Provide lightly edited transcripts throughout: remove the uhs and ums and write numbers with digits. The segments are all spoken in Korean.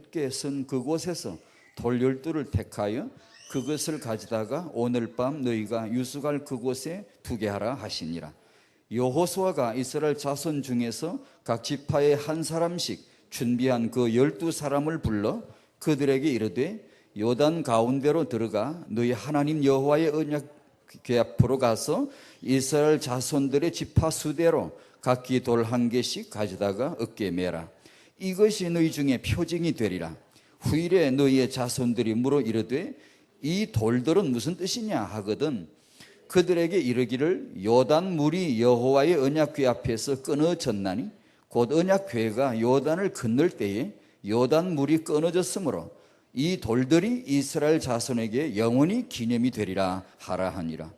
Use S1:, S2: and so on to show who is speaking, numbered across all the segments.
S1: 넓게 선 그곳에서 돌 12를 택하여 그것을 가져다가 오늘 밤 너희가 유숙할 그곳에 두게 하라 하시니라. 여호수아가 이스라엘 자손 중에서 각 지파에 한 사람씩 준비한 그 12사람을 불러 그들에게 이르되 요단 가운데로 들어가 너희 하나님 여호와의 언약궤 앞으로 가서 이스라엘 자손들의 지파 수대로 각기 돌 한 개씩 가져다가 어깨에 매라. 이것이 너희 중에 표징이 되리라. 후일에 너희의 자손들이 물어 이르되 이 돌들은 무슨 뜻이냐 하거든 그들에게 이르기를 요단 물이 여호와의 언약궤 앞에서 끊어졌나니 곧 언약궤가 요단을 건널 때에 요단 물이 끊어졌으므로 이 돌들이 이스라엘 자손에게 영원히 기념이 되리라 하라 하니라.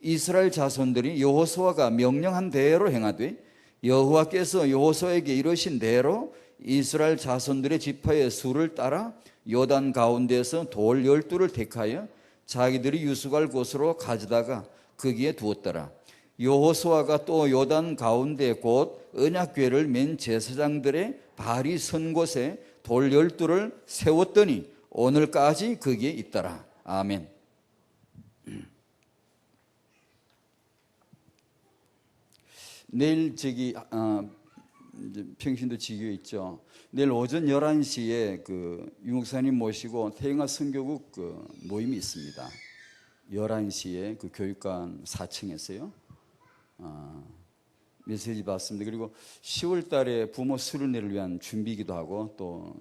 S1: 이스라엘 자손들이 여호수아가 명령한 대로 행하되 여호와께서 여호수아에게 이르신 대로 이스라엘 자손들의 지파의 수를 따라 요단 가운데서 돌 12를 택하여 자기들이 유숙할 곳으로 가져다가 거기에 두었더라. 여호수아가 또 요단 가운데 곧 언약궤를 맨 제사장들의 발이 선 곳에 돌 12를 세웠더니 오늘까지 거기에 있더라. 아멘. 내일 평신도 지교에 있죠. 내일 오전 11시에 유목사님 모시고 태영아 선교국 모임이 있습니다. 11시에 교육관 4층에서요. 메시지 받습니다. 그리고 10월 달에 부모 수련회를 위한 준비기도 하고 또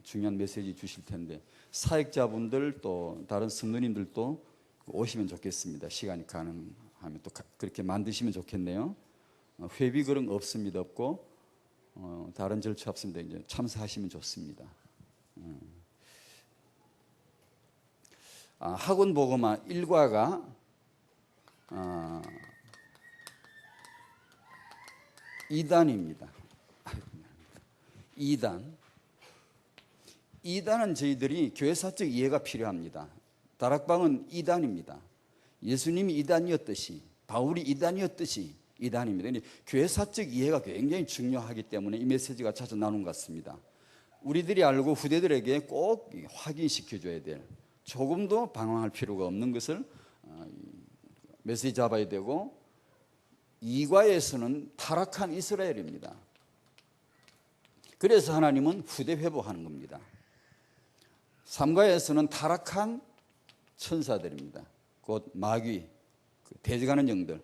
S1: 중요한 메시지 주실 텐데 사역자분들 또 다른 성도님들도 오시면 좋겠습니다. 시간이 가능하면 또 그렇게 만드시면 좋겠네요. 회비 그런 거 없습니다. 없고 다른 절차 없습니다. 이제 참석하시면 좋습니다. 학원 보고마 1과가 2단입니다. 2단은 저희들이 교회사적 이해가 필요합니다. 다락방은 2단입니다. 예수님이 2단이었듯이 바울이 2단이었듯이 2단입니다. 교회사적 이해가 굉장히 중요하기 때문에 이 메시지가 자주 나오는 것 같습니다. 우리들이 알고 후대들에게 꼭 확인시켜줘야 될 조금도 방황할 필요가 없는 것을 메시지 잡아야 되고 2과에서는 타락한 이스라엘입니다. 그래서 하나님은 후대 회복하는 겁니다. 3과에서는 타락한 천사들입니다. 곧 마귀, 대적하는 영들.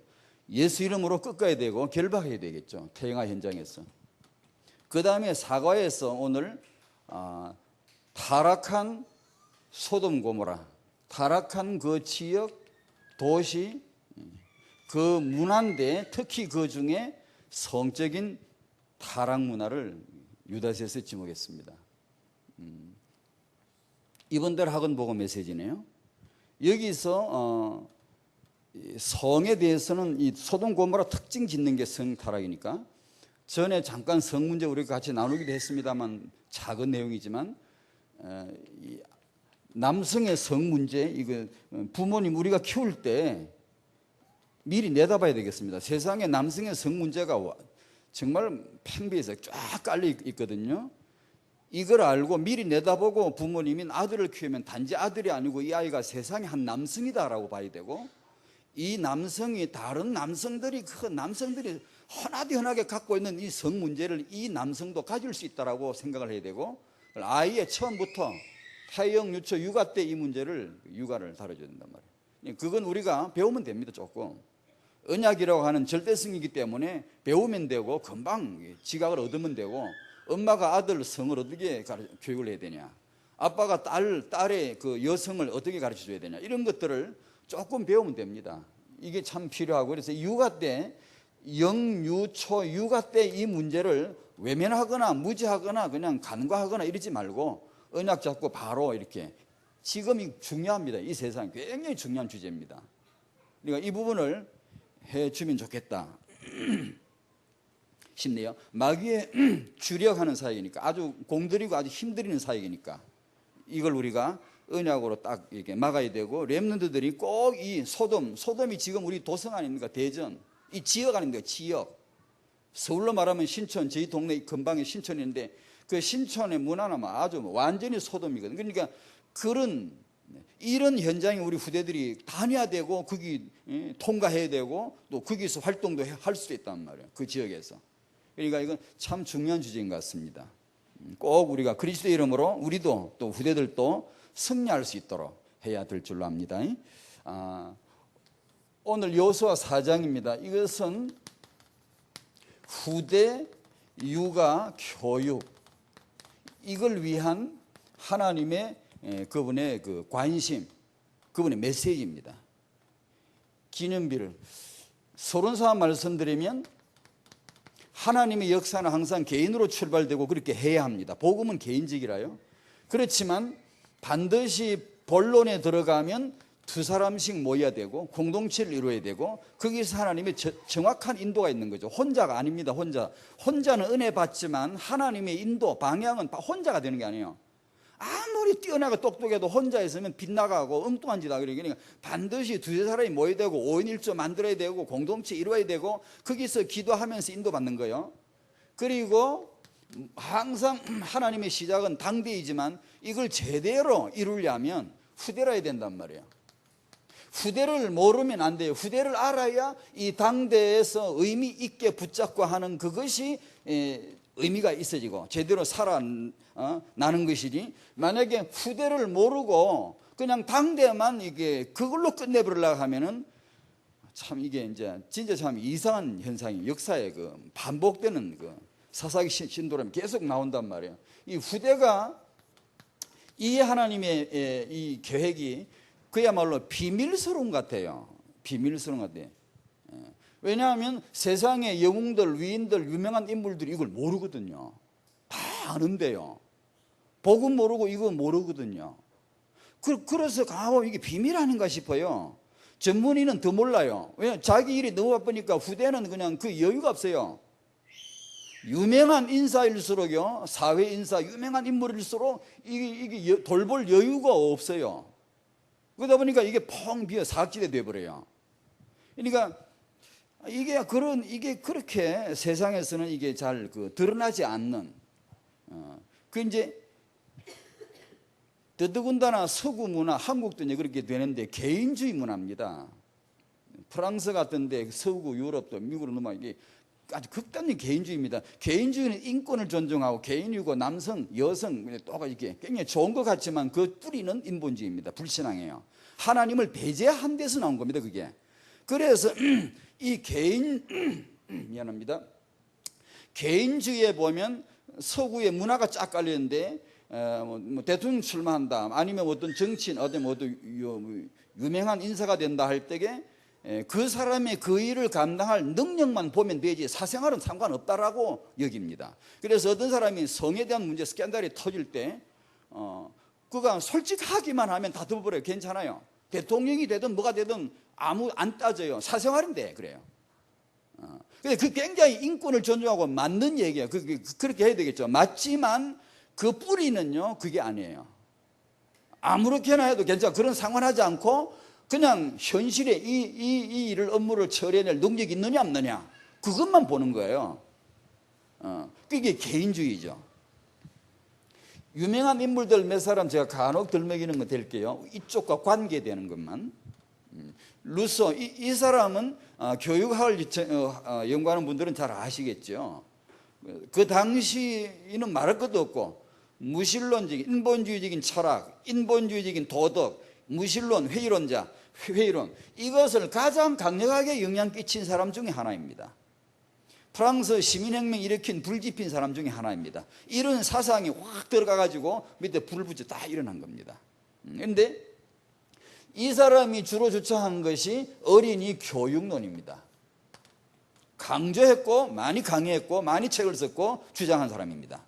S1: 예수 이름으로 꺾어야 되고 결박해야 되겠죠. 태영아 현장에서. 그 다음에 4과에서 오늘 타락한 소돔 고모라, 타락한 그 지역, 도시, 그 문화인데 특히 그 중에 성적인 타락 문화를 유다서에서 지목했습니다. 이번 달 학원 보고 메시지네요. 여기서 성에 대해서는 이 소돔 고모라 특징 짓는 게 성 타락이니까 전에 잠깐 성 문제 우리가 같이 나누기도 했습니다만 작은 내용이지만 남성의 성 문제 이거 부모님 우리가 키울 때 미리 내다봐야 되겠습니다. 세상에 남성의 성 문제가 정말 팽배해서 쫙 깔려 있거든요. 이걸 알고 미리 내다보고 부모님이 아들을 키우면 단지 아들이 아니고 이 아이가 세상의 한 남성이다라고 봐야 되고 이 남성이 다른 남성들이 흔하게 갖고 있는 이 성 문제를 이 남성도 가질 수 있다라고 생각을 해야 되고 아이의 처음부터胎영유초 육아 때 이 문제를 육아를 다뤄줘야 된단 말이에요. 그건 우리가 배우면 됩니다. 조금 언약이라고 하는 절대성이기 때문에 배우면 되고 금방 지각을 얻으면 되고 엄마가 아들 성을 어떻게 교육을 해야 되냐 아빠가 딸의 그 여성을 어떻게 가르쳐줘야 되냐 이런 것들을 조금 배우면 됩니다. 이게 참 필요하고 그래서 육아 때 영유초 육아 때 이 문제를 외면하거나 무지하거나 그냥 간과하거나 이러지 말고 언약 잡고 바로 이렇게 지금이 중요합니다. 이 세상 굉장히 중요한 주제입니다. 그러니까 이 부분을 해주면 좋겠다 싶네요. 마귀의 주력하는 사역이니까 아주 공들이고 아주 힘들이는 사역이니까 이걸 우리가 언약으로 딱 이렇게 막아야 되고 렘넌트들이 꼭 이 소돔이 지금 우리 도성 아닙니까? 대전 이 지역 아닙니까? 지역 서울로 말하면 신촌 저희 동네 근방에 신촌이 있는데 그 신촌의 문화는 아주 완전히 소돔이거든. 그러니까 이런 현장에 우리 후대들이 다녀야 되고 거기 통과해야 되고 또 거기서 활동도 할 수 있단 말이에요. 그 지역에서. 그러니까 이건 참 중요한 주제인 것 같습니다. 꼭 우리가 그리스도의 이름으로 우리도 또 후대들도 승리할 수 있도록 해야 될 줄로 압니다. 오늘 여호수아 4장입니다. 이것은 후대 육아 교육 이걸 위한 하나님의 그분의 그 관심, 그분의 메시지입니다. 기념비를 서론사 말씀드리면 하나님의 역사는 항상 개인으로 출발되고 그렇게 해야 합니다. 복음은 개인적이라요. 그렇지만 반드시 본론에 들어가면 두 사람씩 모여야 되고 공동체를 이루어야 되고 거기서 하나님의 정확한 인도가 있는 거죠. 혼자가 아닙니다. 혼자는 은혜 받지만 하나님의 인도, 방향은 혼자가 되는 게 아니에요. 아무리 뛰어나고 똑똑해도 혼자 있으면 빗나가고 엉뚱한 짓 하고 그러니까 반드시 두세 사람이 모여야 되고 5인 1조 만들어야 되고 공동체 이루어야 되고 거기서 기도하면서 인도받는 거예요. 그리고 항상 하나님의 시작은 당대이지만 이걸 제대로 이루려면 후대라야 된단 말이에요. 후대를 모르면 안 돼요. 후대를 알아야 이 당대에서 의미 있게 붙잡고 하는 그것이 의미가 있어지고 제대로 살아나는 것이지, 만약에 후대를 모르고 그냥 당대만 이게 그걸로 끝내버리려고 하면은 참 이게 이제 진짜 참 이상한 현상이 역사에 그 반복되는 그 사사기 신도라면 계속 나온단 말이에요. 이 후대가 이 하나님의 이 계획이 그야말로 비밀스러운 것 같아요. 비밀스러운 것 같아요. 왜냐하면 세상의 영웅들, 위인들, 유명한 인물들이 이걸 모르거든요. 다 아는데요. 복음 모르고 이거 모르거든요. 그래서 이게 비밀 아닌가 싶어요. 전문의는 더 몰라요. 왜냐하면 자기 일이 너무 바쁘니까 후대는 그냥 그 여유가 없어요. 유명한 인사일수록요, 사회 인사, 유명한 인물일수록 이게 돌볼 여유가 없어요. 그러다 보니까 이게 펑 비어 사각지대 돼버려요. 그러니까 이게 그렇게 세상에서는 이게 잘 드러나지 않는, 이제 더더군다나 서구 문화, 한국도 이제 그렇게 되는데 개인주의 문화입니다. 프랑스 같은데 서구 유럽도 미국으로 넘어가 이게 아주 극단적인 개인주의입니다. 개인주의는 인권을 존중하고 개인이고 남성, 여성 또 이게 굉장히 좋은 것 같지만 그 뿌리는 인본주의입니다. 불신앙이에요. 하나님을 배제한 데서 나온 겁니다. 그게. 그래서 이 미안합니다. 개인주의에 보면 서구의 문화가 쫙 깔리는데 대통령 출마한다, 아니면 어떤 정치인, 어떤 유명한 인사가 된다 할 때에 그 사람의 그 일을 감당할 능력만 보면 되지 사생활은 상관없다라고 여깁니다. 그래서 어떤 사람이 성에 대한 문제 스캔들이 터질 때 그가 솔직하기만 하면 다 덮어버려요. 괜찮아요. 대통령이 되든 뭐가 되든 안 따져요. 사생활인데 그래요. 근데 그 굉장히 인권을 존중하고 맞는 얘기예요. 그렇게 해야 되겠죠. 맞지만 그 뿌리는요 그게 아니에요. 아무렇게나 해도 괜찮아. 그런 상관하지 않고 그냥 현실에 이 일을 업무를 처리해낼 능력이 있느냐 없느냐 그것만 보는 거예요. 그게 개인주의죠. 유명한 인물들 몇 사람 제가 간혹 들먹이는 거 드릴게요. 이쪽과 관계되는 것만. 루소 이 사람은 교육학을 연구하는 분들은 잘 아시겠죠. 그 당시에는 말할 것도 없고 무신론적인 인본주의적인 철학, 인본주의적인 도덕, 무신론, 회의론 이것을 가장 강력하게 영향 끼친 사람 중에 하나입니다. 프랑스 시민혁명 일으킨 불지핀 사람 중에 하나입니다. 이런 사상이 확 들어가가지고 밑에 불을 붙여 다 일어난 겁니다. 그런데 이 사람이 주로 주창한 것이 어린이 교육론입니다. 강조했고 많이 강의했고 많이 책을 썼고 주장한 사람입니다.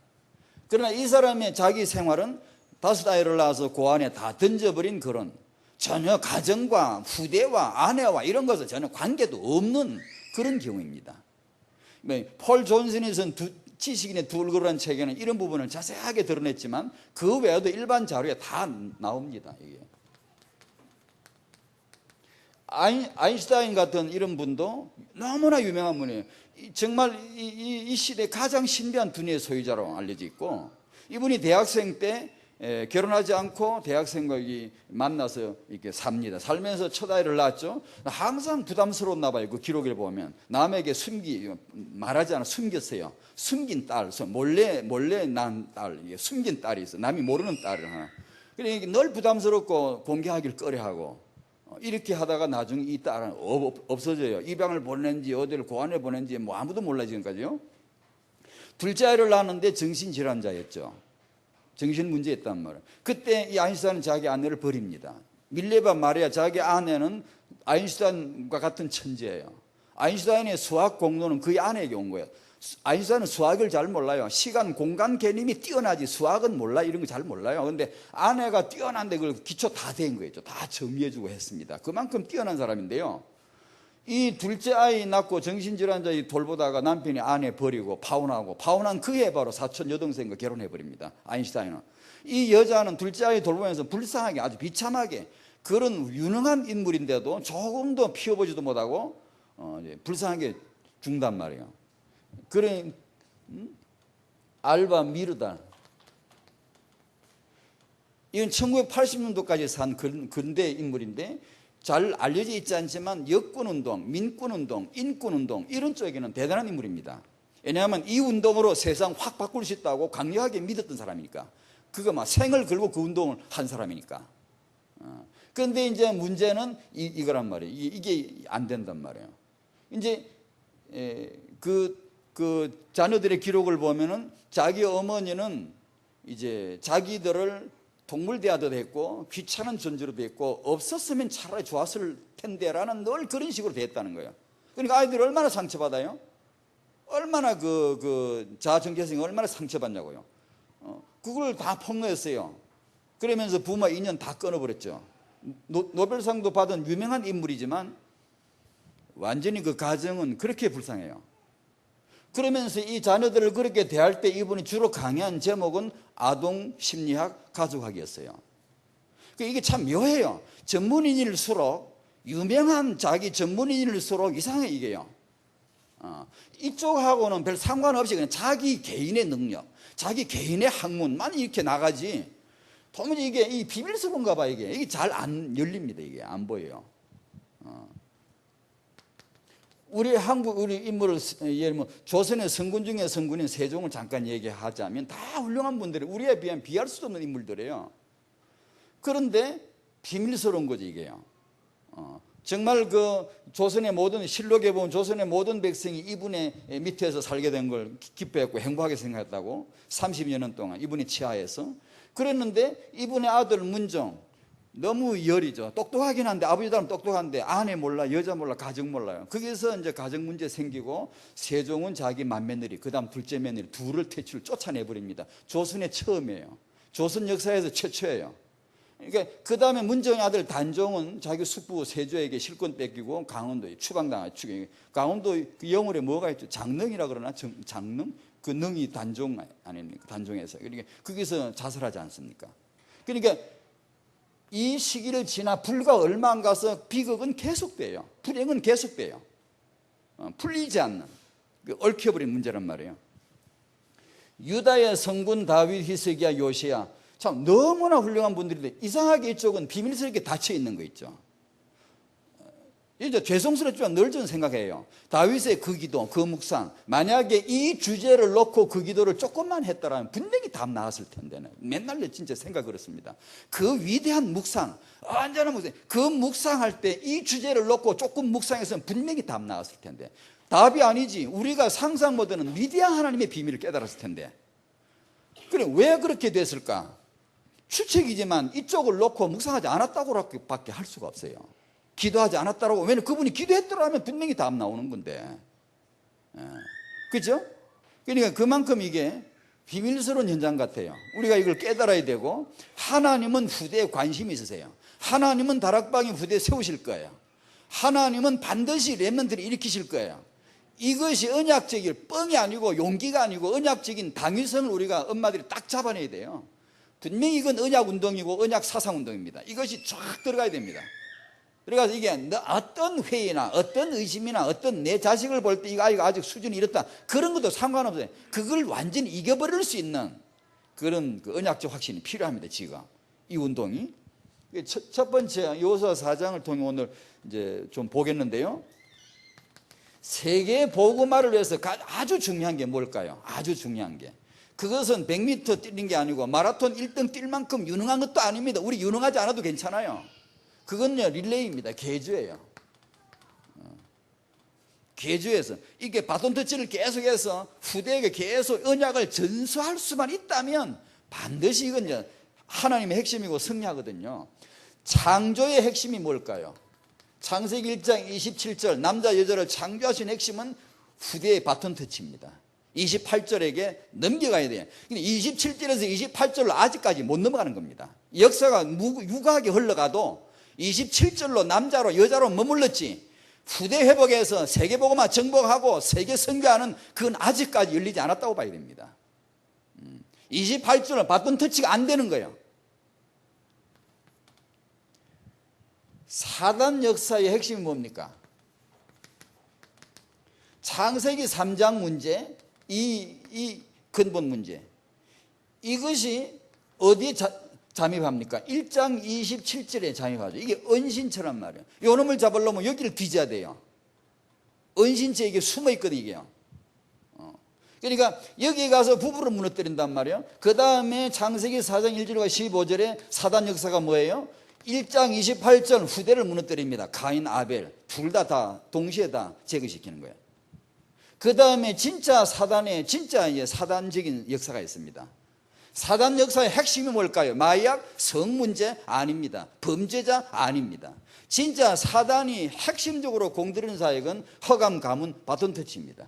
S1: 그러나 이 사람의 자기 생활은 5아이를 낳아서 그 안에 다 던져버린 그런 전혀 가정과 후대와 아내와 이런 것은 전혀 관계도 없는 그런 경우입니다. 폴 존슨이 쓴 지식인의 두 얼굴이라는 책에는 이런 부분을 자세하게 드러냈지만 그 외에도 일반 자료에 다 나옵니다. 이게. 아인슈타인 같은 이런 분도 너무나 유명한 분이에요. 정말 이 시대 가장 신비한 두뇌의 소유자로 알려져 있고 이분이 대학생 때 결혼하지 않고 대학생과 만나서 이렇게 삽니다. 살면서 첫 아이를 낳았죠. 항상 부담스러웠나 봐요. 그 기록을 보면 남에게 말하지 않아 숨겼어요. 숨긴 딸, 몰래 난 딸, 숨긴 딸이 있어. 남이 모르는 딸을 하나. 그러니까 늘 부담스럽고 공개하기를 꺼려하고 이렇게 하다가 나중에 이 딸은 없어져요. 입양을 보냈는지 어디를 고아원에 보냈는지 뭐 아무도 몰라 지금까지요. 둘째 아이를 낳았는데 정신질환자였죠. 정신 문제였단 말이에요. 그때 이 아인슈타인은 자기 아내를 버립니다. 밀레바 마리아, 자기 아내는 아인슈타인과 같은 천재예요. 아인슈타인의 수학 공로는 그의 아내에게 온 거예요. 아인슈타인은 수학을 잘 몰라요. 시간, 공간 개념이 뛰어나지 수학은 몰라. 이런 거 잘 몰라요. 그런데 아내가 뛰어난데 그걸 기초 다 된 거죠. 다 정리해주고 했습니다. 그만큼 뛰어난 사람인데요. 이 둘째 아이 낳고 정신질환자 돌보다가 남편이 아내 버리고 파혼한 그 해 바로 사촌 여동생과 결혼해버립니다. 아인슈타인은. 이 여자는 둘째 아이 돌보면서 불쌍하게 아주 비참하게 그런 유능한 인물인데도 조금 더 피워보지도 못하고 불쌍하게 죽단 말이에요. 그래 알바 미르다. 이건 1980년도까지 산 근대 인물인데 잘 알려져 있지 않지만 여권운동, 민권운동, 인권운동 이런 쪽에는 대단한 인물입니다. 왜냐하면 이 운동으로 세상 확 바꿀 수 있다고 강력하게 믿었던 사람이니까. 그거 막 생을 걸고 그 운동을 한 사람이니까. 그런데 이제 문제는 이거란 말이에요. 이게 안 된단 말이에요. 이제 그 자녀들의 기록을 보면은 자기 어머니는 이제 자기들을 동물대하도 했고 귀찮은 존재로 됐고 없었으면 차라리 좋았을 텐데라는 늘 그런 식으로 됐다는 거예요. 그러니까 아이들이 얼마나 상처받아요? 얼마나 그 자아정체성이 얼마나 상처받냐고요. 그걸 다 폭로했어요. 그러면서 부모 인연 다 끊어버렸죠. 노벨상도 받은 유명한 인물이지만 완전히 그 가정은 그렇게 불쌍해요. 그러면서 이 자녀들을 그렇게 대할 때 이분이 주로 강의한 제목은 아동 심리학 가족학이었어요. 이게 참 묘해요. 전문인일수록 유명한 자기 전문인일수록 이상해 이게요. 이쪽하고는 별 상관없이 그냥 자기 개인의 능력, 자기 개인의 학문만 이렇게 나가지. 도무지 이게 이 비밀스러운가 봐 이게 잘 안 열립니다. 이게 안 보여요. 우리 인물을 예를 들면 조선의 성군 중에 성군인 세종을 잠깐 얘기하자면 다 훌륭한 분들이 우리에 비하면 비할 수도 없는 인물들이에요. 그런데 비밀스러운 거지 이게요. 정말 그 조선의 모든 실록에 보면 조선의 모든 백성이 이분의 밑에서 살게 된 걸 기뻐했고 행복하게 생각했다고 30여 년 동안 이분의 치하에서 그랬는데 이분의 아들 문종 너무 열이죠. 똑똑하긴 한데 아버지 닮은 똑똑한데 아내 몰라 여자 몰라 가정 몰라요. 거기서 이제 가정 문제 생기고 세종은 자기 맏며느리 그다음 둘째 며느리 둘을 쫓아내버립니다. 조선의 처음이에요. 조선 역사에서 최초예요. 그러니까 그 다음에 문정의 아들 단종은 자기 숙부 세조에게 실권 뺏기고 강원도에 추방당하죠. 강원도 그 영월에 뭐가 있죠? 장릉이라 그러나 장릉 그 능이 단종 아닙니까? 단종에서 그러니까 거기서 자살하지 않습니까? 그러니까 이 시기를 지나 불과 얼마 안 가서 비극은 계속돼요. 불행은 계속돼요. 풀리지 않는 얽혀버린 문제란 말이에요. 유다의 성군 다윗, 히스기야, 요시야 참 너무나 훌륭한 분들인데 이상하게 이쪽은 비밀스럽게 닫혀 있는 거 있죠. 이제 죄송스럽지만 늘 저는 생각해요. 다윗의 그 기도, 그 묵상 만약에 이 주제를 놓고 그 기도를 조금만 했더라면 분명히 답 나왔을 텐데 맨날 진짜 생각 그렇습니다. 그 위대한 묵상, 완전한 묵상 그 묵상할 때 이 주제를 놓고 조금 묵상했으면 분명히 답 나왔을 텐데 답이 아니지. 우리가 상상 못하는 위대한 하나님의 비밀을 깨달았을 텐데 그래 왜 그렇게 됐을까? 추측이지만 이쪽을 놓고 묵상하지 않았다고밖에 할 수가 없어요. 기도하지 않았다라고. 왜냐면 그분이 기도했더라면 분명히 답 나오는 건데. 그죠? 그러니까 그만큼 이게 비밀스러운 현장 같아요. 우리가 이걸 깨달아야 되고 하나님은 후대에 관심이 있으세요. 하나님은 다락방에 후대에 세우실 거예요. 하나님은 반드시 렘넌트를 일으키실 거예요. 이것이 언약적인 뻥이 아니고 용기가 아니고 언약적인 당위성을 우리가 엄마들이 딱 잡아내야 돼요. 분명히 이건 언약운동이고 언약사상운동입니다. 이것이 쫙 들어가야 됩니다. 그래서 이게 어떤 회의나 어떤 의심이나 어떤 내 자식을 볼 때 이 아이가 아직 수준이 이렇다 그런 것도 상관없어요. 그걸 완전히 이겨버릴 수 있는 그런 그 언약적 확신이 필요합니다. 지금 이 운동이 첫 번째 여호수아 4장을 통해 오늘 이제 좀 보겠는데요. 세계 복음화를 위해서 아주 중요한 게 뭘까요? 아주 중요한 게 그것은 100m 뛰는 게 아니고 마라톤 1등 뛸 만큼 유능한 것도 아닙니다. 우리 유능하지 않아도 괜찮아요. 그건요 릴레이입니다. 계주예요. 계주에서 이게 바톤 터치를 계속해서 후대에게 계속 언약을 전수할 수만 있다면 반드시 이건 하나님의 핵심이고 승리하거든요. 창조의 핵심이 뭘까요? 창세기 1장 27절 남자 여자를 창조하신 핵심은 후대의 바톤 터치입니다. 28절에게 넘겨가야 돼요. 근데 27절에서 28절로 아직까지 못 넘어가는 겁니다. 역사가 유가하게 흘러가도 27절로 남자로 여자로 머물렀지 후대 회복에서 세계복음화 정복하고 세계 선교하는 그건 아직까지 열리지 않았다고 봐야 됩니다. 28절은 바톤 터치가 안 되는 거예요. 사단 역사의 핵심이 뭡니까? 창세기 3장 문제, 이 근본 문제. 이것이 어디에 잠입합니까? 1장 27절에 잠입하죠. 이게 은신처란 말이에요. 요놈을 잡으려면 여기를 뒤져야 돼요. 은신처에 이게 숨어 있거든요. 이게요. 그러니까 여기 가서 부부를 무너뜨린단 말이에요. 그 다음에 창세기 4장 1절과 15절에 사단 역사가 뭐예요? 1장 28절 후대를 무너뜨립니다. 가인, 아벨 둘 다 동시에 다 제거시키는 거예요. 그 다음에 진짜 사단의 진짜 사단적인 역사가 있습니다. 사단 역사의 핵심이 뭘까요? 마약, 성 문제 아닙니다. 범죄자 아닙니다. 진짜 사단이 핵심적으로 공들이는 사역은 허감, 가문, 바톤 터치입니다.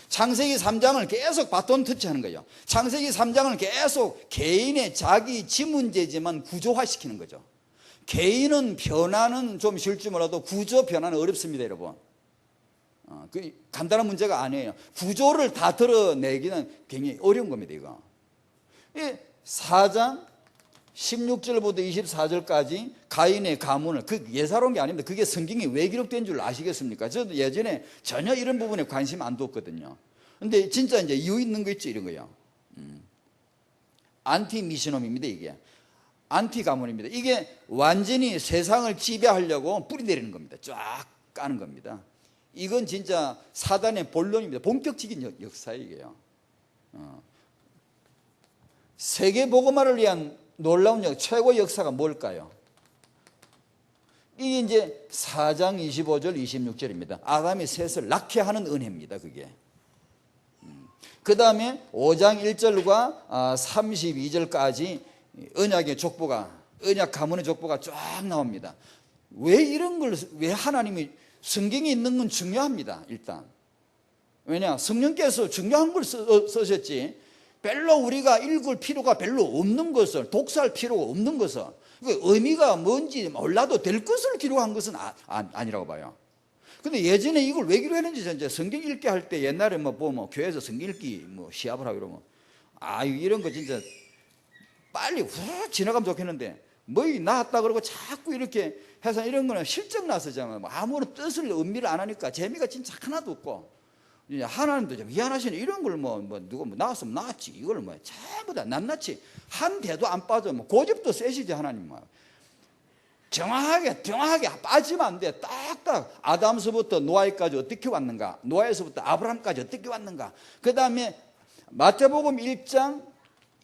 S1: 창세기 3장을 계속 바톤 터치하는 거예요. 창세기 3장을 계속 개인의 자기 지 문제지만 구조화시키는 거죠. 개인은 변화는 좀 쉬울 줄 몰라도 구조 변화는 어렵습니다, 여러분. 그 간단한 문제가 아니에요. 구조를 다 드러내기는 굉장히 어려운 겁니다, 이거. 4장 16절부터 24절까지 가인의 가문을 그 예사로운 게 아닙니다. 그게 성경에 왜 기록된 줄 아시겠습니까? 저도 예전에 전혀 이런 부분에 관심 안 뒀거든요. 근데 진짜 이제 이유 있는 거 있죠, 이런 거요. 안티 미시놈입니다, 이게. 안티 가문입니다. 이게 완전히 세상을 지배하려고 뿌리 내리는 겁니다. 쫙 까는 겁니다. 이건 진짜 사단의 본론입니다. 본격적인 역사예요, 이게요. 세계 복음화를 위한 놀라운 최고 역사가 뭘까요? 이게 이제 4장 25절 26절입니다. 아담이 셋을 낳게 하는 은혜입니다, 그게. 그 다음에 5장 1절과 32절까지 언약의 족보가, 언약 가문의 족보가 쫙 나옵니다. 왜 이런 걸, 왜 하나님이 성경에 있는 건 중요합니다, 일단. 왜냐, 성령께서 중요한 걸 쓰셨지, 별로 우리가 읽을 필요가 별로 없는 것을, 독서할 필요가 없는 것을, 의미가 뭔지 몰라도 될 것을 기록한 것은 아니라고 봐요. 근데 예전에 이걸 왜 기록했는지 이제 성경 읽기 할 때 옛날에 보면 교회에서 성경 읽기 시합을 하고 이러면 이런 거 진짜 빨리 훅 지나가면 좋겠는데 나왔다 그러고 자꾸 이렇게 해서 이런 거는 실적 나서잖아요. 아무런 뜻을 의미를 안 하니까 재미가 진짜 하나도 없고 하나님도 좀 미안하시네. 이런 걸 누가 나왔으면 나왔지. 이걸 전부 다 낱낱이 한 대도 안 빠져. 고집도 세시지 하나님. 정확하게 빠지면 안 돼. 딱딱 아담서부터 노아까지 어떻게 왔는가, 노아에서부터 아브라함까지 어떻게 왔는가. 그 다음에 마태복음 1장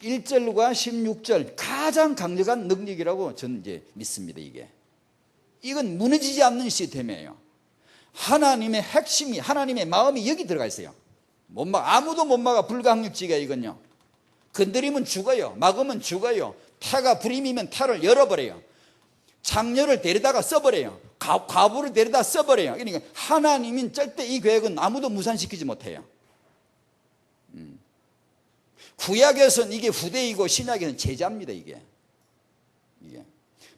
S1: 1절과 16절 가장 강력한 능력이라고 저는 이제 믿습니다. 이건 무너지지 않는 시스템이에요. 하나님의 핵심이, 하나님의 마음이 여기 들어가 있어요. 아무도 못 막아. 불가항력지가 이건요. 건드리면 죽어요. 막으면 죽어요. 태가 불임이면 태를 열어버려요. 창녀를 데려다가 써버려요. 과부를 데려다 써버려요. 그러니까 하나님은 절대 이 계획은 아무도 무산시키지 못해요. 구약에서는 이게 후대이고 신약에서는 제자입니다. 이게.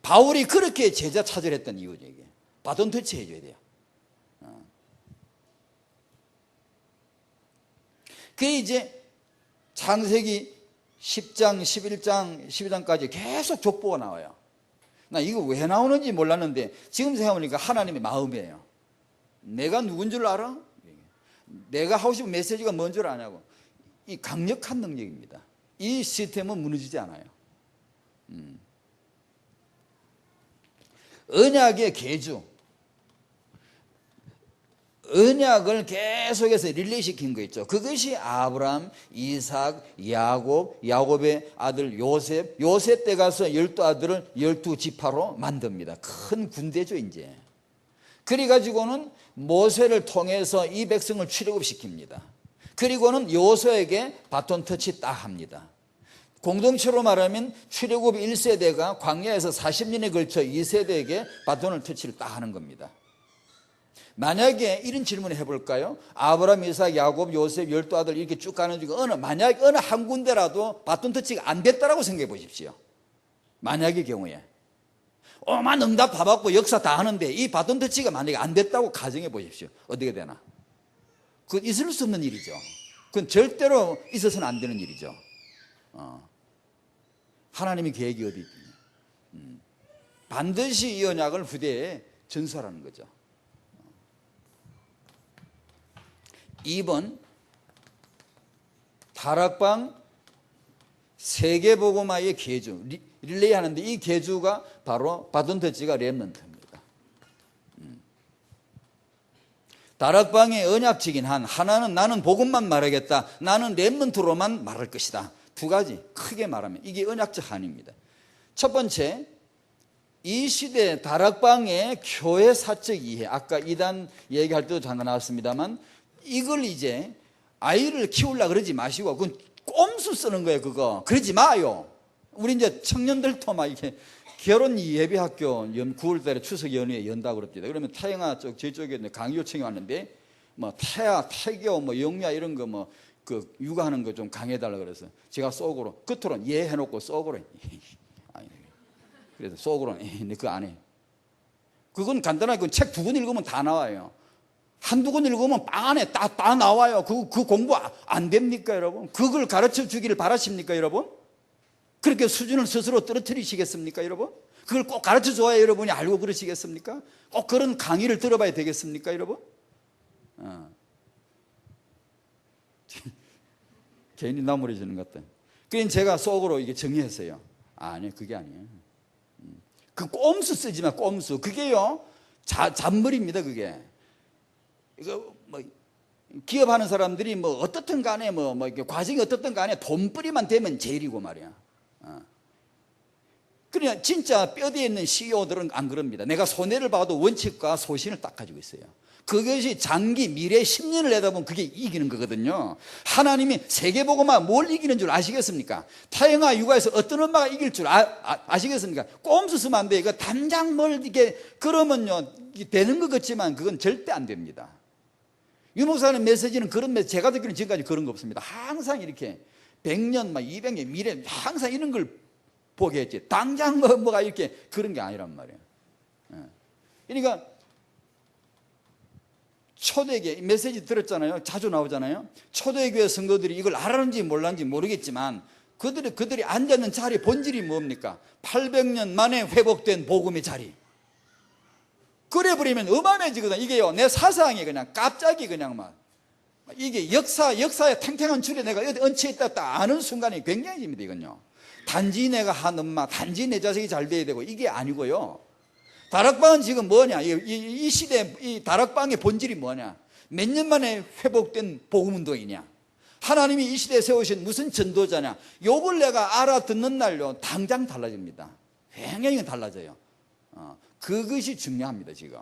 S1: 바울이 그렇게 제자 찾으려 했던 이유죠. 이게 바톤 터치 해줘야 돼요. 그게 이제 창세기 10장, 11장, 12장까지 계속 족보가 나와요. 나 이거 왜 나오는지 몰랐는데 지금 생각해보니까 하나님의 마음이에요. 내가 누군 줄 알아? 내가 하고 싶은 메시지가 뭔 줄 아냐고. 이 강력한 능력입니다. 이 시스템은 무너지지 않아요. 언약의 계주, 언약을 계속해서 릴레이시킨 거 있죠. 그것이 아브람, 이삭, 야곱, 야곱의 아들 요셉, 요셉 때 가서 12아들을 12지파로 만듭니다. 큰 군대죠 이제. 그래가지고는 모세를 통해서 이 백성을 출애굽시킵니다. 그리고는 여호수아에게 바톤 터치 딱 합니다. 공동체로 말하면 출애굽 1세대가 광야에서 40년에 걸쳐 2세대에게 바톤을 터치를 딱 하는 겁니다. 만약에 이런 질문을 해볼까요? 아브라함, 이삭, 야곱, 요셉 12아들 이렇게 쭉 가는 중에 만약 어느 한 군데라도 바톤 터치가 안 됐다라고 생각해 보십시오. 만약의 경우에 오만 응답 다 받고 역사 다 하는데 이 바톤 터치가 만약에 안 됐다고 가정해 보십시오. 어떻게 되나? 그건 있을 수 없는 일이죠. 그건 절대로 있어서는 안 되는 일이죠. 하나님의 계획이 어디 있느냐. 반드시 이 언약을 후대에 전수하라는 거죠. 2번 다락방 세계복음화의 계주 릴레이 하는데 이 계주가 바로 바톤 터치가 렘넌트입니다. 다락방의 언약적인 한 하나는 나는 복음만 말하겠다, 나는 렘넌트로만 말할 것이다. 두 가지 크게 말하면 이게 언약적 한입니다. 첫 번째, 이 시대 다락방의 교회 사적 이해, 아까 이단 얘기할 때도 잠깐 나왔습니다만 이걸 이제 아이를 키우려고 그러지 마시고 그건 꼼수 쓰는 거예요. 그거 그러지 마요. 우리 이제 청년들도 막 이렇게 결혼 예비학교 9월 달에 추석 연휴에 연다고 그럽니다. 그러면 태영아 쪽 저쪽에 강의 요청이 왔는데 뭐 태교 뭐 영미야 이런 거 뭐 그 육아하는 거 좀 강해달라 그래서 제가 속으로 겉으로는 예 해놓고 속으로 그래서 속으로는 내 그거 안 해. 그건 간단하게 책 2권 읽으면 다 나와요. 한두 권 읽으면 빵 안에 다 나와요. 그 공부 안 됩니까 여러분? 그걸 가르쳐 주기를 바라십니까 여러분? 그렇게 수준을 스스로 떨어뜨리시겠습니까 여러분? 그걸 꼭 가르쳐 줘야 여러분이 알고 그러시겠습니까? 꼭 그런 강의를 들어봐야 되겠습니까 여러분? 괜히 나무래지는 것 같다. 그래서 제가 속으로 이게 정리했어요. 아니 그게 아니에요. 그 꼼수 쓰지 마. 꼼수 그게요 잔머리입니다. 그게 이거 뭐 기업하는 사람들이 뭐 어떻든 간에 뭐 과정이 어떻든 간에 돈벌이만 되면 제일이고 말이야. 그러니까 진짜 뼈대에 있는 CEO들은 안 그럽니다. 내가 손해를 봐도 원칙과 소신을 딱 가지고 있어요. 그것이 장기 미래 10년을 내다보면 그게 이기는 거거든요. 하나님이 세계복음화 뭘 이기는 줄 아시겠습니까? 타영아 육아에서 어떤 엄마가 이길 줄 아시겠습니까? 꼼수 쓰면 안 돼요. 이거 당장 뭘 이게 그러면요 되는 것 같지만 그건 절대 안 됩니다. 유 목사님 메시지는 그런 메시지 제가 듣기로는 지금까지 그런 거 없습니다. 항상 이렇게 100년 200년 미래 항상 이런 걸 보게 했지 당장 뭐가 이렇게 그런 게 아니란 말이에요. 그러니까 초대교회 메시지 들었잖아요. 자주 나오잖아요. 초대교회 성도들이 이걸 알았는지 몰랐는지 모르겠지만 그들이 앉아있는 자리의 본질이 뭡니까? 800년 만에 회복된 복음의 자리. 그래 버리면 어마어마해지거든. 이게요 내 사상이 그냥 갑자기 그냥 막 이게 역사의 탱탱한 줄에 내가 어디 얹혀 있다 딱 아는 순간이 굉장해집니다. 이건요 단지 내가 한 엄마 단지 내 자식이 잘 돼야 되고 이게 아니고요. 다락방은 지금 뭐냐? 이 시대 이 다락방의 본질이 뭐냐? 몇 년 만에 회복된 복음운동이냐? 하나님이 이 시대에 세우신 무슨 전도자냐? 요걸 내가 알아듣는 날요 당장 달라집니다. 굉장히 달라져요. 그것이 중요합니다. 지금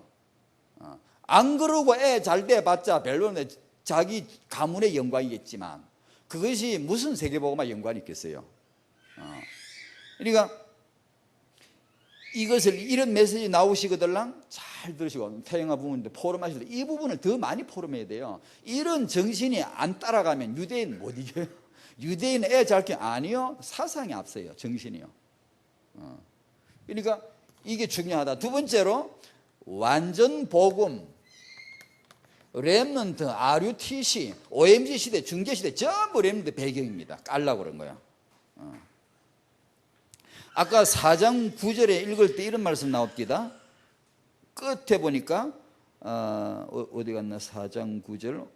S1: 안 그러고 애 잘 돼봤자 별로는 자기 가문의 영광이겠지만 그것이 무슨 세계복음화 영광이 있겠어요? 그러니까 이것을 이런 메시지 나오시거들랑 잘 들으시고 태영아 부모님들 포럼하실 때 이 부분을 더 많이 포럼해야 돼요. 이런 정신이 안 따라가면 유대인 못 이겨요. 유대인 애 잘 키워 아니요 사상이 앞서요. 정신이요. 그러니까 이게 중요하다. 두 번째로 완전 복음 렘넌트 RUTC OMG 시대 중계 시대 전부 렘넌트 배경입니다. 깔라고 그런 거예요. 아까 4장 9절에 읽을 때 이런 말씀 나옵니다. 끝에 보니까 어디 갔나 4장 9절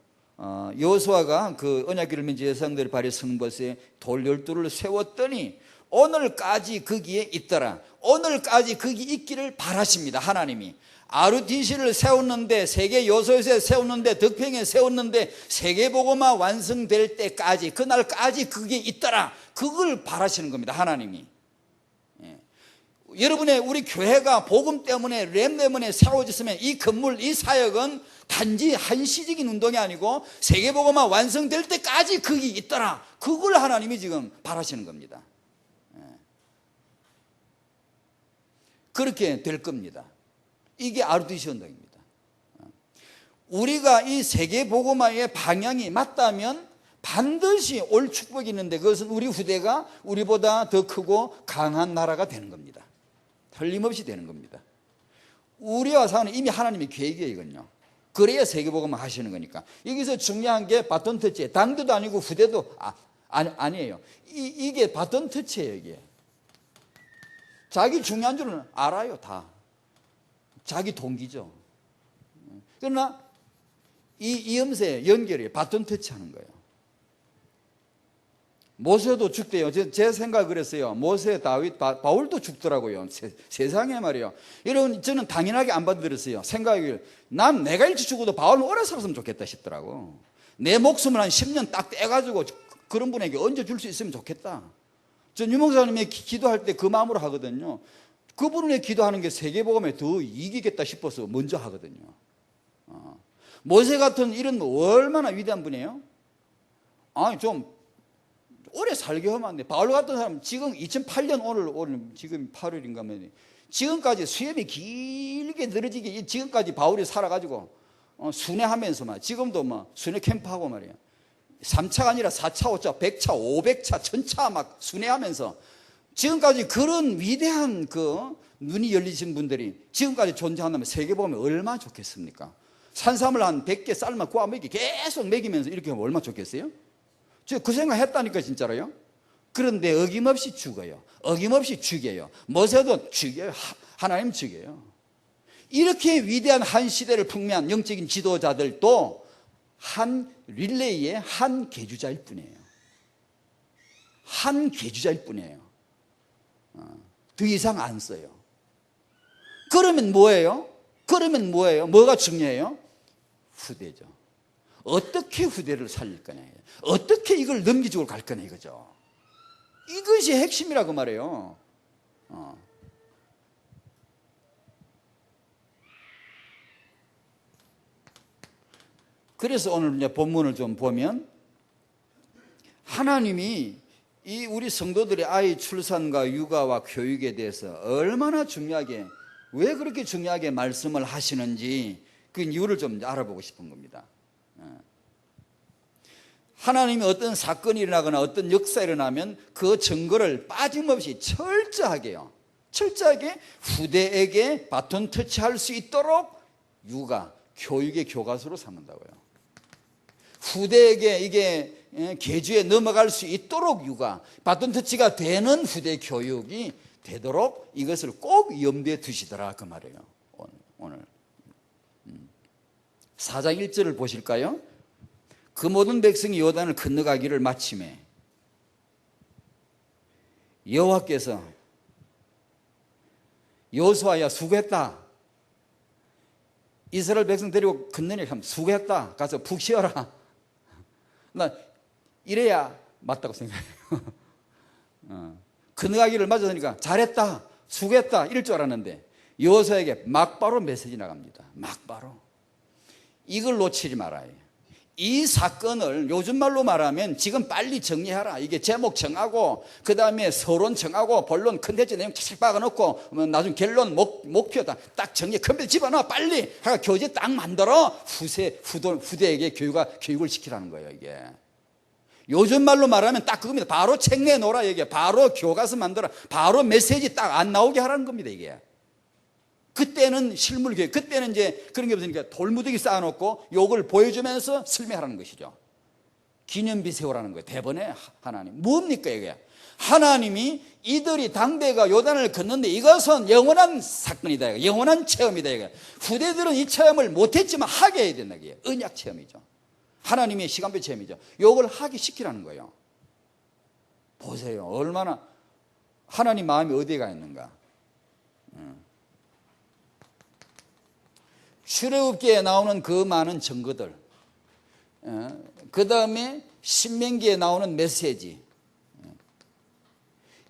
S1: 여호수아가 그 언약궤를 맨 제사장들의 발에 서는 곳에 돌 12를 세웠더니 오늘까지 거기에 있더라. 오늘까지 거기 있기를 바라십니다. 하나님이 RUTC를 세웠는데, 세계 요소에서 세웠는데, 덕평에 세웠는데, 세계복음화 완성될 때까지, 그날까지 그게 있더라. 그걸 바라시는 겁니다. 하나님이. 여러분의 우리 교회가 복음 때문에, 렘 때문에 세워졌으면 이 건물, 이 사역은 단지 한시적인 운동이 아니고 세계복음화 완성될 때까지 거기 있더라. 그걸 하나님이 지금 바라시는 겁니다. 그렇게 될 겁니다. 이게 RUTC 운동입니다. 우리가 이 세계복음화의 방향이 맞다면 반드시 올 축복이 있는데, 그것은 우리 후대가 우리보다 더 크고 강한 나라가 되는 겁니다. 틀림없이 되는 겁니다. 우리와 사는 이미 하나님의 계획이에요, 이건요. 그래야 세계복음화 하시는 거니까. 여기서 중요한 게 바톤 터치. 당대도 아니고 후대도 아니에요. 이게 바톤 터치예요, 이게. 자기 중요한 줄은 알아요, 다. 자기 동기죠. 그러나 이 염세 연결이 바톤 터치하는 거예요. 모세도 죽대요. 제 생각 그랬어요. 모세, 다윗, 바울도 죽더라고요. 세상에 말이에요. 여러분, 저는 당연하게 안 받아들였어요. 생각이, 난 내가 일찍 죽어도 바울은 오래 살았으면 좋겠다 싶더라고. 내 목숨을 한 10년 딱 떼가지고 그런 분에게 얹어줄 수 있으면 좋겠다. 전 유목사님이 기도할 때 그 마음으로 하거든요. 그분의 기도하는 게 세계복음에 더 이기겠다 싶어서 먼저 하거든요. 모세 같은 이런 얼마나 위대한 분이에요? 아니, 좀 오래 살게 하면 안 돼. 바울 같은 사람 지금 2008년 오늘 지금 8월인가 하면 지금까지 수염이 길게 늘어지게 지금까지 바울이 살아가지고 순회하면서 막 지금도 막 순회 캠프하고 말이야. 3차가 아니라 4차, 5차, 100차, 500차, 1000차 막 순회하면서 지금까지 그런 위대한 그 눈이 열리신 분들이 지금까지 존재한다면 세계복음이 얼마나 좋겠습니까? 산삼을 한 100개 쌀만 구워 먹이 계속 먹이면서 이렇게 하면 얼마나 좋겠어요? 저 그 생각 했다니까 진짜로요. 그런데 어김없이 죽어요. 어김없이 죽여요. 모세도 죽여요. 하나님 죽여요. 이렇게 위대한 한 시대를 풍미한 영적인 지도자들도 한 릴레이의 한 계주자일 뿐이에요. 한 계주자일 뿐이에요. 더 이상 안 써요. 그러면 뭐예요? 그러면 뭐예요? 뭐가 중요해요? 후대죠. 어떻게 후대를 살릴 거냐, 어떻게 이걸 넘기주고 갈 거냐 이거죠. 이것이 핵심이라고 말해요. 그래서 오늘 이제 본문을 좀 보면 하나님이 이 우리 성도들의 아이 출산과 육아와 교육에 대해서 얼마나 중요하게, 왜 그렇게 중요하게 말씀을 하시는지 그 이유를 좀 알아보고 싶은 겁니다. 하나님이 어떤 사건이 일어나거나 어떤 역사가 일어나면 그 증거를 빠짐없이 철저하게요, 철저하게 후대에게 바톤 터치할 수 있도록 육아, 교육의 교과서로 삼는다고요. 후대에게 이게 계주에 넘어갈 수 있도록 육아, 바톤 터치가 되는 후대 교육이 되도록 이것을 꼭 염두에 두시더라 그 말이에요. 오늘 4장 1절을 보실까요? 그 모든 백성이 요단을 건너가기를 마침에 여호와께서 여호수아야 수고했다. 이스라엘 백성 데리고 건너니까 수고했다. 가서 푹 쉬어라. 나 이래야 맞다고 생각해요. 건너가기를 맞았으니까 잘했다, 수고했다 이럴 줄 알았는데 여호수아에게 막바로 메시지 나갑니다. 막바로. 이걸 놓치지 말아요. 이 사건을 요즘 말로 말하면 지금 빨리 정리하라. 이게 제목 정하고 그 다음에 서론 정하고 본론 컨텐츠 내용 착착 박아놓고 나중에 결론 목표 딱 정리 컴퓨터 집어넣어 빨리 교재 딱 만들어 후대에게 교육을 시키라는 거예요. 이게 요즘 말로 말하면 딱 그겁니다. 바로 책 내놓으라. 이게 바로 교과서 만들어 바로 메시지 딱 안 나오게 하라는 겁니다. 이게 그때는 실물 교육, 그때는 이제 그런 게 없으니까 돌무더기 쌓아놓고 요걸 보여주면서 설명하라는 것이죠. 기념비 세우라는 거예요. 대번에 하나님. 뭡니까 이게? 하나님이 이들이 당대가 요단을 걷는데 이것은 영원한 사건이다. 영원한 체험이다. 후대들은 이 체험을 못했지만 하게 해야 된다. 이게 언약 체험이죠. 하나님의 시간표 체험이죠. 이걸 하기 시키라는 거예요. 보세요. 얼마나 하나님 마음이 어디에 가 있는가. 출애굽기에 나오는 그 많은 증거들, 그 다음에 신명기에 나오는 메시지,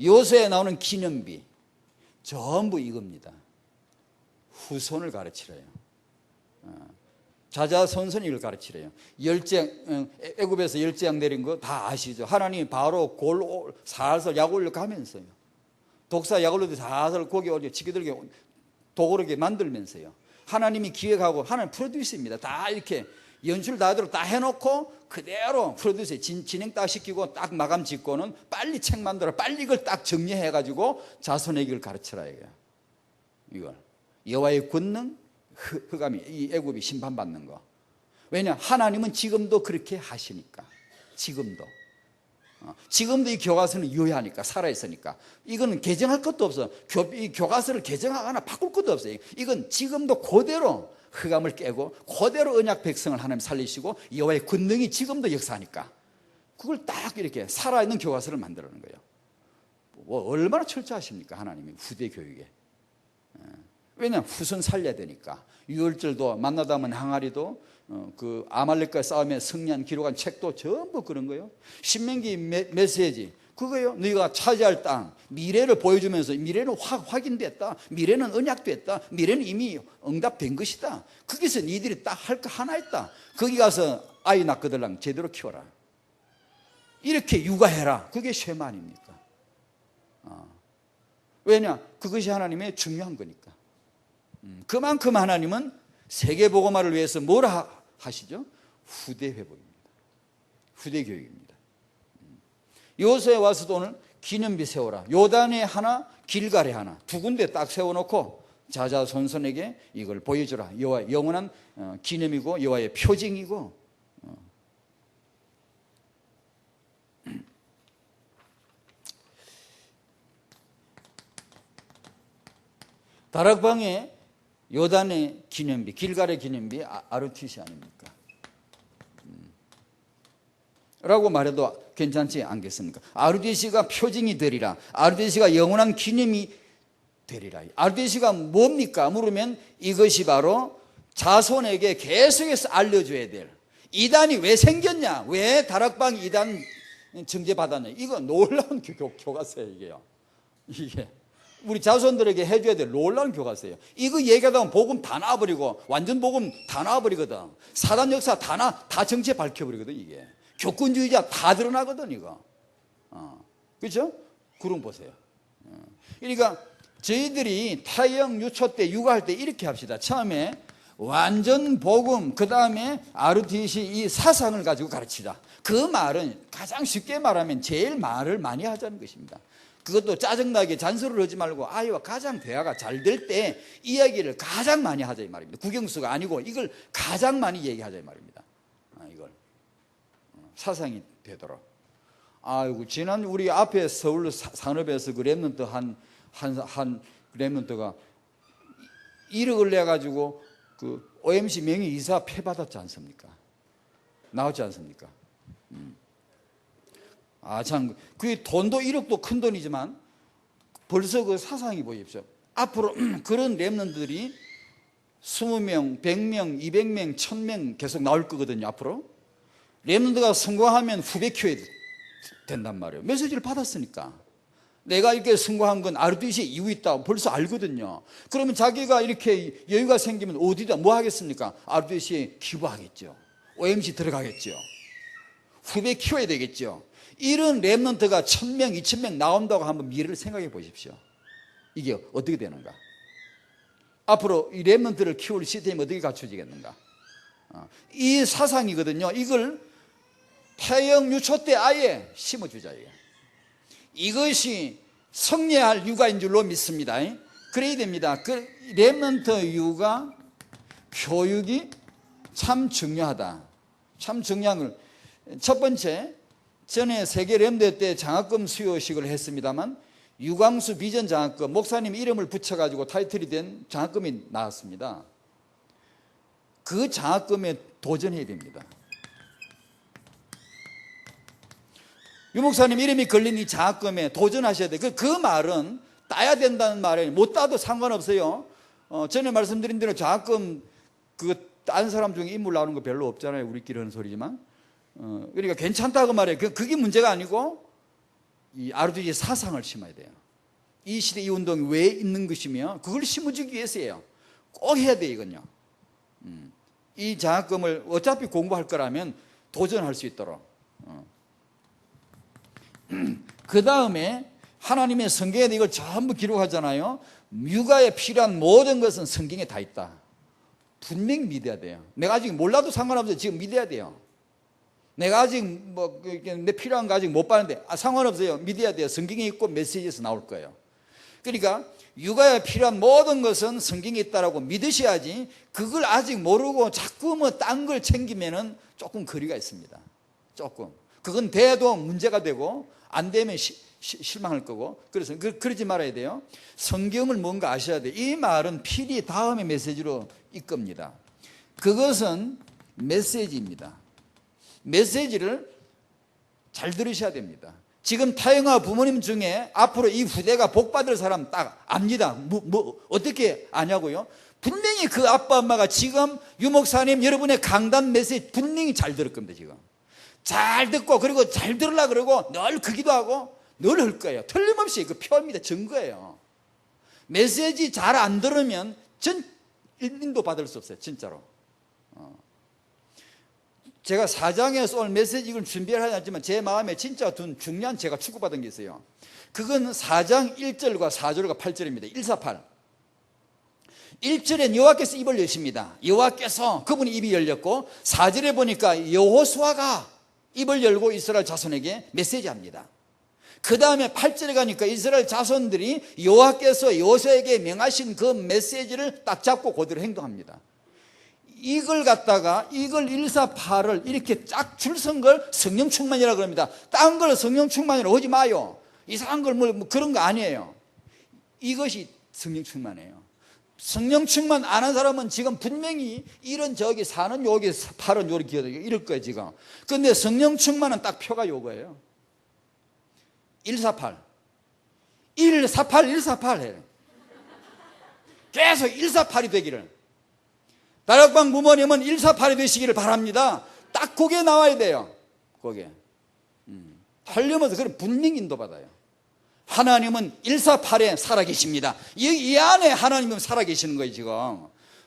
S1: 요새에 나오는 기념비, 전부 이겁니다. 후손을 가르치래요. 자자손손 이걸 가르치래요. 애굽에서 열재앙 내린 거 다 아시죠? 하나님이 바로 골 살살 약 올려가면서요. 독사 약 올려도 살살 고기 올려 지게들게 도그렇게 만들면서요. 하나님이 기획하고 하나님 프로듀스입니다. 다 이렇게 연출 다대로 다 해놓고 그대로 프로듀스 진행 딱 시키고 딱 마감 짓고는 빨리 책 만들어 빨리 이걸 딱 정리해가지고 자손에게 이걸 가르쳐라 이거야. 이걸 여호와의 권능 흑암이 이 애굽이 심판받는 거. 왜냐 하나님은 지금도 그렇게 하시니까. 지금도 이 교과서는 유효하니까 살아있으니까. 이거는 개정할 것도 없어. 이 교과서를 개정하거나 바꿀 것도 없어요. 이건 지금도 그대로 흑암을 깨고 그대로 언약 백성을 하나님 살리시고 여호와의 권능이 지금도 역사하니까 그걸 딱 이렇게 살아있는 교과서를 만들어내는 거예요. 뭐 얼마나 철저하십니까 하나님이 후대 교육에. 왜냐하면 후손 살려야 되니까. 유월절도 만나다 하면 항아리도 그 아말렉과 싸움에 승리한 기록한 책도 전부 그런 거예요. 신명기 메시지 그거예요. 너희가 차지할 땅 미래를 보여주면서 미래는 확인됐다. 미래는 언약됐다. 미래는 이미 응답된 것이다. 거기서 니들이 딱 할 거 하나 있다. 거기 가서 아이 낳거들랑 제대로 키워라. 이렇게 육아해라. 그게 쉐마 아닙니까? 왜냐 그것이 하나님의 중요한 거니까. 그만큼 하나님은 세계복음화를 위해서 뭐라 하시죠? 후대 회복입니다. 후대 교육입니다. 요새에 와서도 오늘 기념비 세워라. 요단에 하나 길갈에 하나 두 군데 딱 세워놓고 자자손손에게 이걸 보여주라. 여호와 영원한 기념이고 여호와의 표징이고. 다락방에 요단의 기념비, 길갈의 기념비 아르티시 아닙니까? 라고 말해도 괜찮지 않겠습니까? 아르티시가 표징이 되리라. 아르티시가 영원한 기념이 되리라. 아르티시가 뭡니까? 물으면 이것이 바로 자손에게 계속해서 알려줘야 될. 이단이 왜 생겼냐? 왜 다락방 이단 정죄받았냐? 이거 놀라운 교과서예요, 이게요. 이게. 우리 자손들에게 해줘야 될 놀라운 교과서예요. 이거 얘기하다 보면 복음 다 나와버리고 완전 복음 다 나와버리거든. 사단 역사 다 정체 밝혀버리거든. 이게 교권주의자 다 드러나거든 이거. 그렇죠? 그럼 보세요. 그러니까 저희들이 태영 유초 때 육아할 때 이렇게 합시다. 처음에 완전 복음 그 다음에 아르티시 이 사상을 가지고 가르치자. 그 말은 가장 쉽게 말하면 제일 말을 많이 하자는 것입니다. 그것도 짜증나게 잔소리를 하지 말고 아이와 가장 대화가 잘 될 때 이야기를 가장 많이 하자 이 말입니다. 국영수가 아니고 이걸 가장 많이 얘기하자 이 말입니다. 이걸 사상이 되도록. 아이고 지난 우리 앞에 서울 산업에서 그 랩런트 한 랩런트가 1억을 내 가지고 그 OMC 명예이사 패받았지 않습니까? 나왔지 않습니까? 참, 그 돈도 1억도 큰 돈이지만 벌써 그 사상이 보십시오. 앞으로 그런 랩런트들이 20명, 100명, 200명, 1000명 계속 나올 거거든요, 앞으로. 랩런트가 성공하면 후배 키워야 된단 말이에요. 메시지를 받았으니까. 내가 이렇게 성공한 건 아르티시에 이유 있다고 벌써 알거든요. 그러면 자기가 이렇게 여유가 생기면 어디다 뭐 하겠습니까? 아르티시에 기부하겠죠. OMC 들어가겠죠. 후배 키워야 되겠죠. 이런 랩런트가 1000명, 2000명 나온다고 한번 미래를 생각해 보십시오. 이게 어떻게 되는가? 앞으로 이 랩런트를 키울 시스템이 어떻게 갖춰지겠는가? 이 사상이거든요. 이걸 태영 유초 때 아예 심어주자. 이것이 성례할 육아인 줄로 믿습니다. 그래야 됩니다. 그 랩런트 육아 교육이 참 중요하다. 참 중요한 걸. 첫 번째, 전에 세계 렘대 때 장학금 수여식을 했습니다만 유광수 비전 장학금 목사님 이름을 붙여가지고 타이틀이 된 장학금이 나왔습니다. 그 장학금에 도전해야 됩니다. 유 목사님 이름이 걸린 이 장학금에 도전하셔야 돼. 그 말은 따야 된다는 말에 못 따도 상관없어요. 전에 말씀드린 대로 장학금 딴 사람 중에 인물 나오는 거 별로 없잖아요. 우리끼리 하는 소리지만. 그러니까 괜찮다고 말해요. 그게 문제가 아니고 이 RUG 사상을 심어야 돼요. 이 시대 이 운동이 왜 있는 것이며 그걸 심어주기 위해서예요. 꼭 해야 돼 이건요. 이 장학금을 어차피 공부할 거라면 도전할 수 있도록. 그 다음에 하나님의 성경에 이걸 전부 기록하잖아요. 육아에 필요한 모든 것은 성경에 다 있다. 분명히 믿어야 돼요. 내가 아직 몰라도 상관없어요. 지금 믿어야 돼요. 내가 아직 내 필요한 거 아직 못 봤는데 상관없어요. 믿어야 돼요. 성경에 있고 메시지에서 나올 거예요. 그러니까 육아에 필요한 모든 것은 성경에 있다라고 믿으셔야지, 그걸 아직 모르고 자꾸 딴 걸 챙기면은 조금 거리가 있습니다. 조금. 그건 돼도 문제가 되고 안 되면 실망할 거고. 그래서 그러지 말아야 돼요. 성경을 뭔가 아셔야 돼요. 이 말은 필히 다음의 메시지로 이끕니다. 그것은 메시지입니다. 메시지를 잘 들으셔야 됩니다. 지금 타영아 부모님 중에 앞으로 이 후대가 복받을 사람 딱 압니다. 어떻게 아냐고요? 분명히 그 아빠 엄마가 지금 유 목사님 여러분의 강단 메시지 분명히 잘 들을 겁니다. 지금 잘 듣고, 그리고 잘 들으려고 그러고 늘 그 기도하고 늘 할 거예요. 틀림없이 그 표입니다. 증거예요. 메시지 잘 안 들으면 전 인도 받을 수 없어요. 진짜로. 제가 사장에서 오늘 메시지 이걸 준비를 하지 않지만 제 마음에 진짜 둔 중요한 제가 축복받은 게 있어요. 그건 4장 1절과 4절과 8절입니다. 148. 1절에 여호와께서 입을 여십니다. 여호와께서, 그분이 입이 열렸고, 4절에 보니까 여호수아가 입을 열고 이스라엘 자손에게 메시지합니다. 그 다음에 8절에 가니까 이스라엘 자손들이 여호와께서 여호수아에게 명하신 그 메시지를 딱 잡고 그대로 행동합니다. 이걸 갖다가 이걸 148을 이렇게 쫙 줄 선 걸 성령 충만이라고 그럽니다. 딴 걸 성령 충만이라고 하지 마요. 이상한 걸 뭐 그런 거 아니에요. 이것이 성령 충만이에요. 성령 충만 안 한 사람은 지금 분명히 이런 저기 사는 여기 팔은 요렇게 이럴 거예요 지금. 근데 성령 충만은 딱 표가 요거예요. 148 148 148 해요. 계속 148이 되기를. 다락방 부모님은 148이 되시기를 바랍니다. 딱 그게 나와야 돼요. 그게. 하려면서 그런 분명 인도받아요. 하나님은 148에 살아계십니다. 이 안에 하나님은 살아계시는 거예요 지금.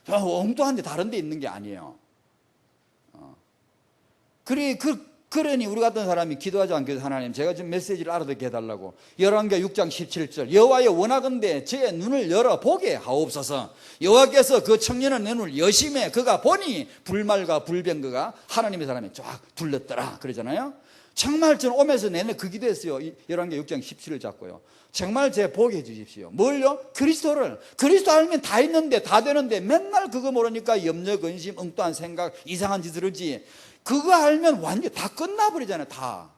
S1: 엉뚱한 데 다른 데 있는 게 아니에요. 그러니 우리 같은 사람이 기도하지 않겠어요? 하나님 제가 지금 메시지를 알아듣게 해달라고. 열왕기하 6장 17절 여호와의 원하건대 저의 눈을 열어 보게 하옵소서. 여호와께서 그 청년의 눈을 여심해 그가 보니 불말과 불병거가 하나님의 사람에 쫙 둘렀더라 그러잖아요. 정말 저는 오면서 내내 그 기도했어요. 열왕기하 6장 17을 잡고요. 정말 제 보게 해주십시오. 뭘요? 그리스도를. 그리스도 알면 다 있는데 다 되는데 맨날 그거 모르니까 염려 근심 엉뚱한 생각 이상한 짓을 하지. 그거 알면 완전 다 끝나버리잖아요. 다.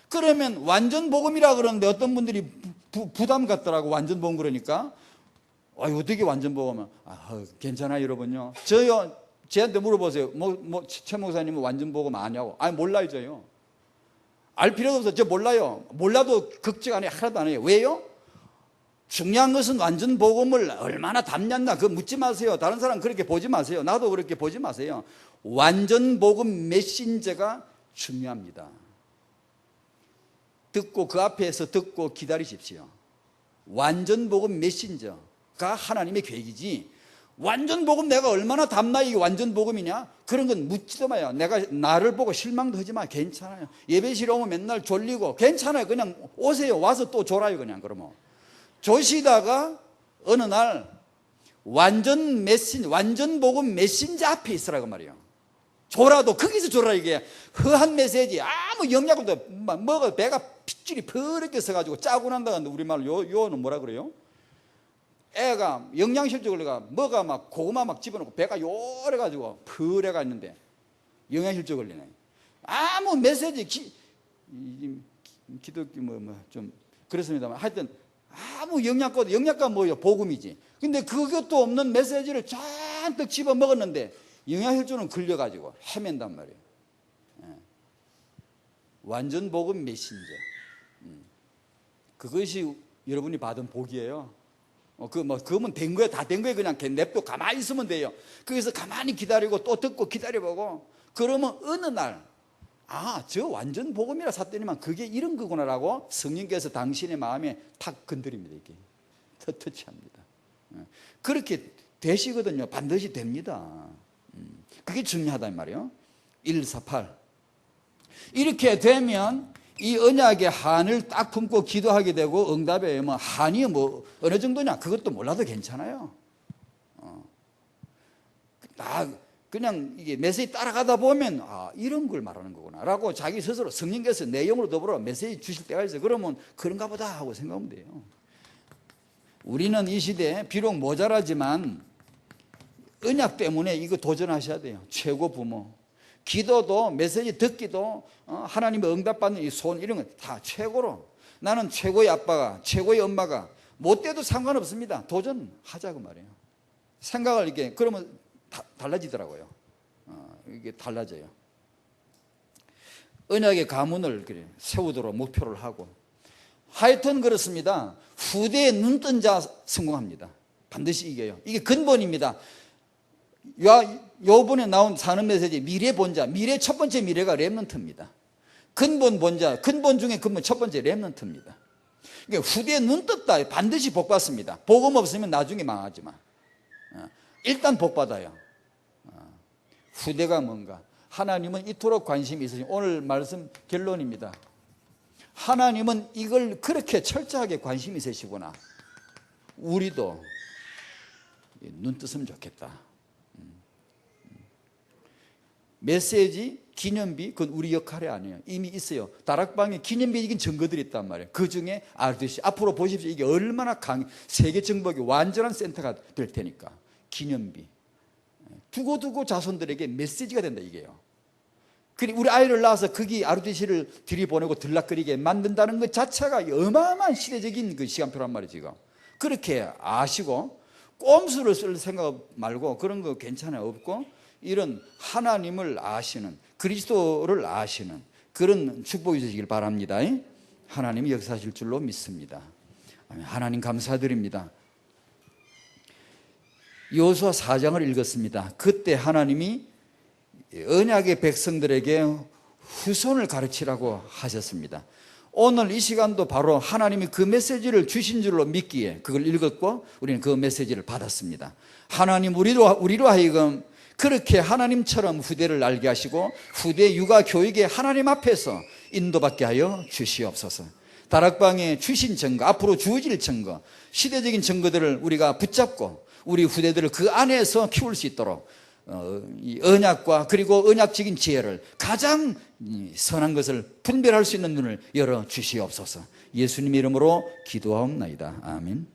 S1: 그러면 완전 복음이라 그러는데 어떤 분들이 부담 갖더라고. 완전 복음 그러니까. 어떻게 완전 복음은? 괜찮아요 여러분요. 저요 쟤한테 물어보세요. 최 목사님은 완전 복음 아냐고. 몰라요 저요. 알 필요도 없어. 저 몰라요. 몰라도 걱정 안 해요. 하나도 안 해요. 왜요? 중요한 것은 완전 복음을 얼마나 담냐나 그거 묻지 마세요. 다른 사람 그렇게 보지 마세요. 나도 그렇게 보지 마세요. 완전 복음 메신저가 중요합니다. 듣고 그 앞에서 듣고 기다리십시오. 완전 복음 메신저가 하나님의 계획이지. 완전 복음 내가 얼마나 담나 이게 완전 복음이냐? 그런 건 묻지도 마요. 내가 나를 보고 실망도 하지 마. 괜찮아요. 예배실에 오면 맨날 졸리고 괜찮아요. 그냥 오세요. 와서 또 졸아요 그냥. 그러면 조시다가 어느 날 완전 복음 메신저 앞에 있으라고 말이에요. 졸아도 거기서 졸아. 이게 허한 메시지 아무 영향도 먹어 배가 핏줄이 버럭게 서가지고 짜고 난다 하는데 우리말로 요는 뭐라 그래요? 애가 영양실조 걸려가 뭐가 막 고구마 막 집어넣고 배가 요래가지고 펄해가 있는데 영양실조 걸리네. 아무 메시지 기독교 좀 그렇습니다만 하여튼 아무 영양가 뭐예요? 복음이지. 근데 그것도 없는 메시지를 잔뜩 집어 먹었는데 영양실조는 걸려가지고 헤맨단 말이에요. 완전 복음 메신저. 그것이 여러분이 받은 복이에요. 그거면 된 거예요. 다 된 거예요. 그냥 냅둬 가만히 있으면 돼요. 거기서 가만히 기다리고 또 듣고 기다려보고, 그러면 어느 날, 저 완전 복음이라 샀더니만 그게 이런 거구나라고 성령께서 당신의 마음에 탁 건드립니다. 이게 터치합니다. 그렇게 되시거든요. 반드시 됩니다. 그게 중요하단 말이에요. 148. 이렇게 되면 이 언약의 한을 딱 품고 기도하게 되고, 응답에 한이 어느 정도냐 그것도 몰라도 괜찮아요. 그냥 이게 메시지 따라가다 보면 이런 걸 말하는 거구나 라고 자기 스스로 성령께서 내용으로 더불어 메시지 주실 때가 있어요. 그러면 그런가 보다 하고 생각하면 돼요. 우리는 이 시대에 비록 모자라지만 언약 때문에 이거 도전하셔야 돼요. 최고 부모. 기도도 메시지 듣기도 하나님의 응답받는 이 손 이런 거 다 최고로, 나는 최고의 아빠가 최고의 엄마가 못 돼도 상관없습니다. 도전하자고 말이에요. 생각을 이렇게 그러면 달라지더라고요. 이게 달라져요. 언약의 가문을 세우도록 목표를 하고, 하여튼 그렇습니다. 후대에 눈뜬 자 성공합니다. 반드시 이겨요. 이게 근본입니다. 요번에 나온 산업 메시지 미래 본자, 첫 번째 미래가 렘넌트입니다. 근본 본자, 근본 중에 근본 첫 번째 렘넌트입니다. 그러니까 후대에 눈 떴다 반드시 복 받습니다. 복음 없으면 나중에 망하지만 일단 복 받아요. 후대가 뭔가, 하나님은 이토록 관심이 있으신, 오늘 말씀 결론입니다. 하나님은 이걸 그렇게 철저하게 관심이 있으시구나. 우리도 눈 떴으면 좋겠다. 메시지, 기념비, 그건 우리 역할이 아니에요. 이미 있어요. 다락방에 기념비적인 증거들이 있단 말이에요. 그 중에 RDC, 앞으로 보십시오. 이게 얼마나 세계 정복이 완전한 센터가 될 테니까. 기념비. 두고두고 자손들에게 메시지가 된다 이게요. 우리 아이를 낳아서 거기 RDC를 들이보내고 들락거리게 만든다는 것 자체가 어마어마한 시대적인 그 시간표란 말이에요. 지금 그렇게 아시고 꼼수를 쓸 생각 말고 그런 거 괜찮아요. 없고 이런 하나님을 아시는, 그리스도를 아시는 그런 축복이 되시길 바랍니다. 하나님이 역사하실 줄로 믿습니다. 하나님 감사드립니다. 여호수아 4장을 읽었습니다. 그때 하나님이 언약의 백성들에게 후손을 가르치라고 하셨습니다. 오늘 이 시간도 바로 하나님이 그 메시지를 주신 줄로 믿기에 그걸 읽었고 우리는 그 메시지를 받았습니다. 하나님 우리로 하여금 그렇게 하나님처럼 후대를 알게 하시고 후대 육아 교육에 하나님 앞에서 인도받게 하여 주시옵소서. 다락방에 주신 증거, 앞으로 주어질 증거, 시대적인 증거들을 우리가 붙잡고 우리 후대들을 그 안에서 키울 수 있도록 이 언약과 그리고 언약적인 지혜를 가장 선한 것을 분별할 수 있는 눈을 열어 주시옵소서. 예수님 이름으로 기도하옵나이다. 아멘.